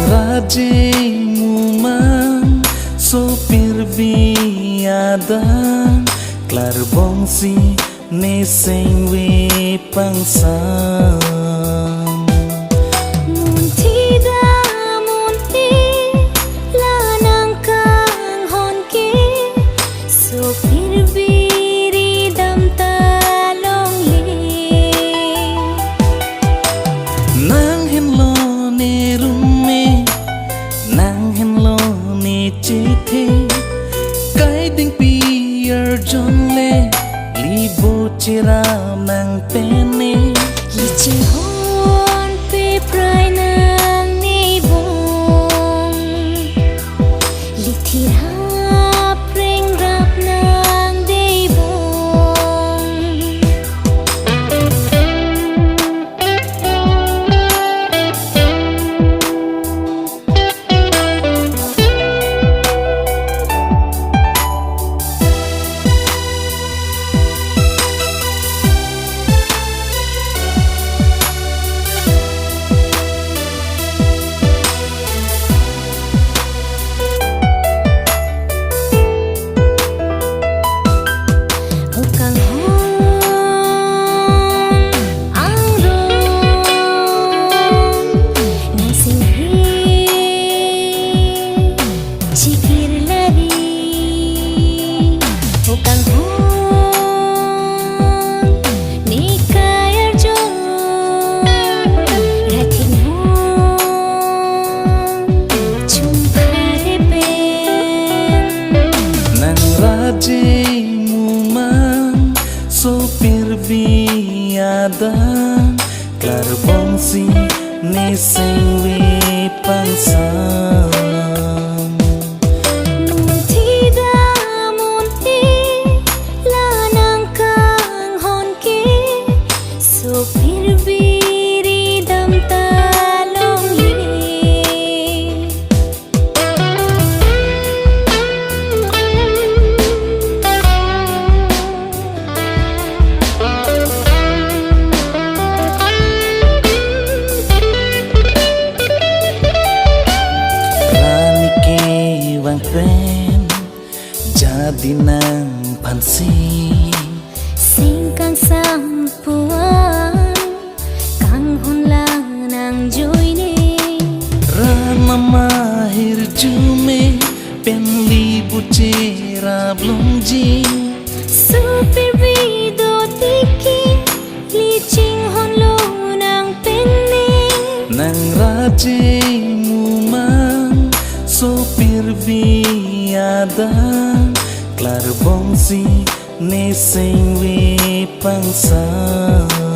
raje muman sopir biadan klar bongsi ne sengwe pangsam John le libo chiram nang pene lichi hon pe prai nang nei bong litira preng rap nang dei bong muman sopir biadan klar bongsi ne sengwe pangsam jadi nang pansi singkang sampuan kang hunlang nang joine rama mahir jume penli bucera blongji super video tiki licing honlo nang pening nang raje muman sopir biadan klar bongsi ne sengwe pangsam